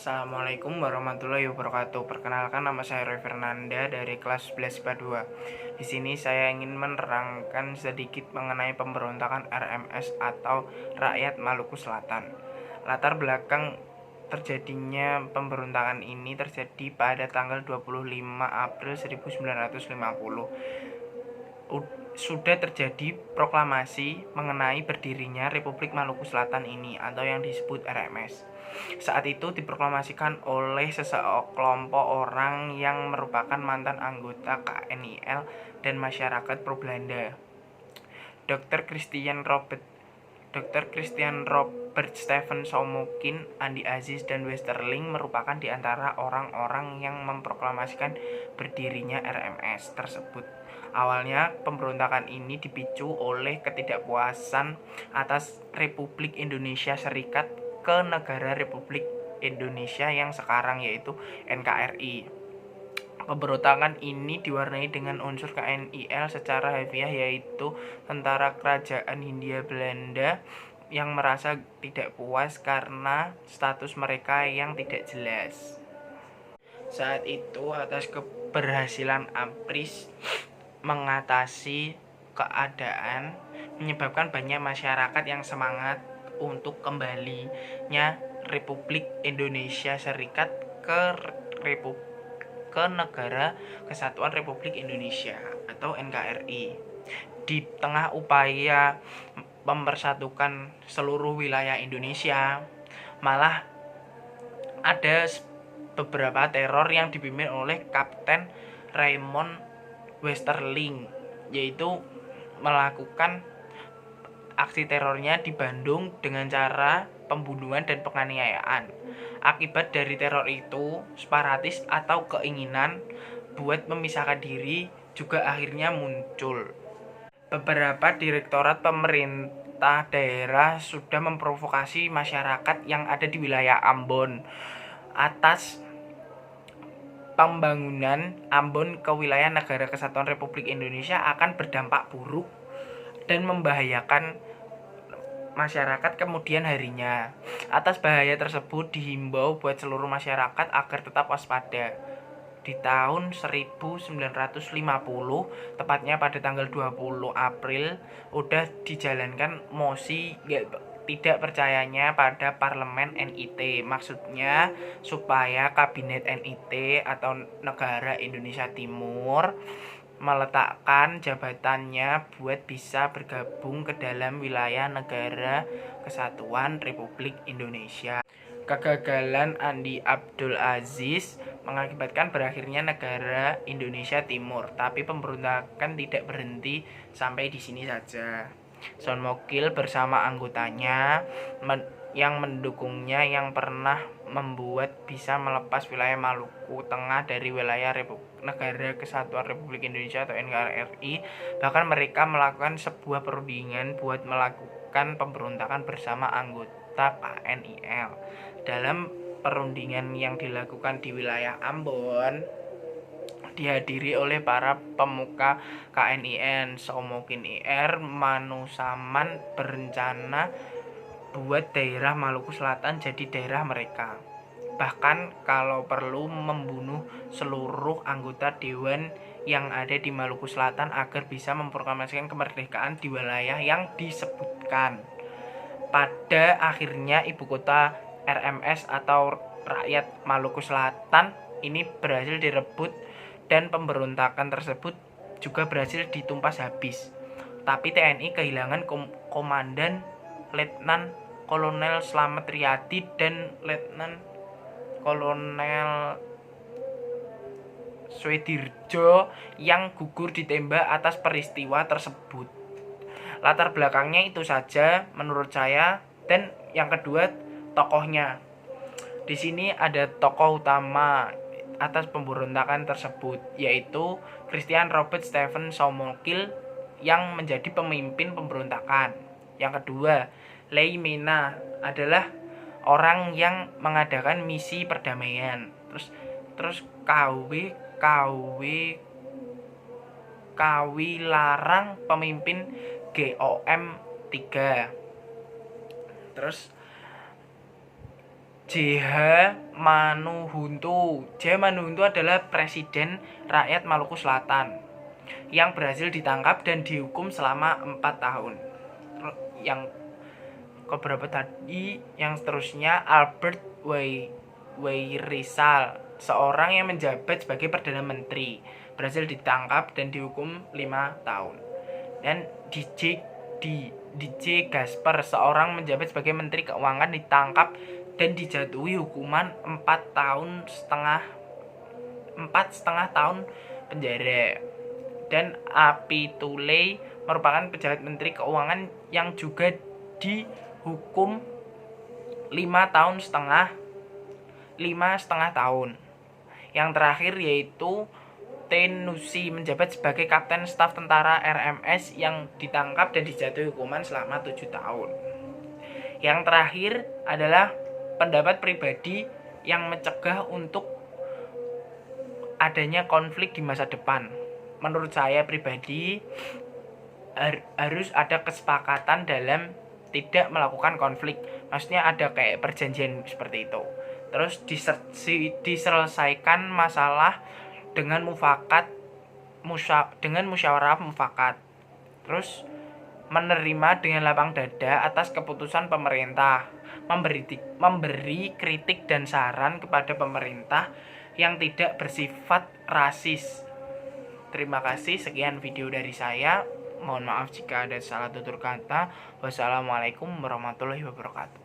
Assalamualaikum warahmatullahi wabarakatuh. Perkenalkan, nama saya Roy Fernanda dari kelas 11 IPA 2. Di sini saya ingin menerangkan sedikit mengenai pemberontakan RMS atau Rakyat Maluku Selatan. Latar belakang terjadinya pemberontakan ini terjadi pada tanggal 25 April 1950. Sudah terjadi proklamasi mengenai berdirinya Republik Maluku Selatan ini atau yang disebut RMS. Saat itu diproklamasikan oleh sekelompok orang yang merupakan mantan anggota KNIL dan masyarakat pro-Belanda. Dr. Christian Robert Stephen Somokin, Andi Aziz, dan Westerling merupakan di antara orang-orang yang memproklamasikan berdirinya RMS tersebut. Awalnya pemberontakan ini dipicu oleh ketidakpuasan atas Republik Indonesia Serikat ke negara Republik Indonesia yang sekarang, yaitu NKRI. Pemberontakan ini diwarnai dengan unsur KNIL secara harfiah, yaitu tentara kerajaan Hindia Belanda yang merasa tidak puas karena status mereka yang tidak jelas. Saat itu, atas keberhasilan APRIS mengatasi keadaan menyebabkan banyak masyarakat yang semangat untuk kembalinya Republik Indonesia Serikat ke Negara Kesatuan Republik Indonesia atau NKRI. Di tengah upaya mempersatukan seluruh wilayah Indonesia, malah ada beberapa teror yang dipimpin oleh Kapten Raymond Westerling, yaitu melakukan aksi terornya di Bandung dengan cara pembunuhan dan penganiayaan. Akibat dari teror itu, separatis atau keinginan buat memisahkan diri juga akhirnya muncul. Beberapa direktorat pemerintah daerah sudah memprovokasi masyarakat yang ada di wilayah Ambon atas pembangunan Ambon ke wilayah Negara Kesatuan Republik Indonesia akan berdampak buruk dan membahayakan masyarakat kemudian harinya. Atas bahaya tersebut dihimbau buat seluruh masyarakat agar tetap waspada. Di tahun 1950, tepatnya pada tanggal 20 April, udah dijalankan mosi tidak percayanya pada parlemen NIT. Maksudnya supaya kabinet NIT atau Negara Indonesia Timur meletakkan jabatannya buat bisa bergabung ke dalam wilayah Negara Kesatuan Republik Indonesia. Kegagalan Andi Abdul Aziz mengakibatkan berakhirnya Negara Indonesia Timur, tapi pemberontakan tidak berhenti sampai di sini saja. Somokin bersama anggotanya yang mendukungnya yang pernah membuat bisa melepas wilayah Maluku Tengah dari wilayah Negara Kesatuan Republik Indonesia atau NKRI. Bahkan mereka melakukan sebuah perundingan buat melakukan pemberontakan bersama anggota KNIL. Dalam perundingan yang dilakukan di wilayah Ambon, dihadiri oleh para pemuka KNIN. Somokin IR Manusaman berencana buat daerah Maluku Selatan jadi daerah mereka. Bahkan kalau perlu membunuh seluruh anggota dewan yang ada di Maluku Selatan agar bisa memproklamasikan kemerdekaan di wilayah yang disebutkan. Pada akhirnya ibu kota RMS atau Rakyat Maluku Selatan ini berhasil direbut dan pemberontakan tersebut juga berhasil ditumpas habis. Tapi TNI kehilangan komandan Letnan Kolonel Slamet Riyadi dan Letnan Kolonel Swedirjo yang gugur ditembak atas peristiwa tersebut. Latar belakangnya itu saja menurut saya, dan yang kedua tokohnya. Di sini ada tokoh utama atas pemberontakan tersebut, yaitu Christian Robert Stephen Somokin yang menjadi pemimpin pemberontakan. Yang kedua, Lei Mena adalah orang yang mengadakan misi perdamaian. Terus Kawi Larang pemimpin GOM 3. Terus JH Manuhuntu. JH Manuhuntu adalah presiden rakyat Maluku Selatan yang berhasil ditangkap dan dihukum selama 4 tahun. Yang keberapa tadi? Yang seterusnya Albert Wairisal, seorang yang menjabat sebagai Perdana Menteri, berhasil ditangkap dan dihukum 5 tahun. Dan DJ Gasper, seorang menjabat sebagai Menteri Keuangan, ditangkap dan dijatuhi hukuman 4,5 tahun penjara. Dan Apitule merupakan pejabat Menteri Keuangan yang juga dihukum 5,5 tahun. Yang terakhir yaitu Tenusi, menjabat sebagai Kapten Staf Tentara RMS, yang ditangkap dan dijatuhi hukuman selama 7 tahun. Yang terakhir adalah pendapat pribadi yang mencegah untuk adanya konflik di masa depan. Menurut saya pribadi harus ada kesepakatan dalam tidak melakukan konflik. Maksudnya ada kayak perjanjian seperti itu. Terus diselesaikan masalah dengan musyawarah mufakat. Terus menerima dengan lapang dada atas keputusan pemerintah, memberi kritik dan saran kepada pemerintah yang tidak bersifat rasis. Terima kasih, sekian video dari saya. Mohon maaf jika ada salah tutur kata. Wassalamualaikum warahmatullahi wabarakatuh.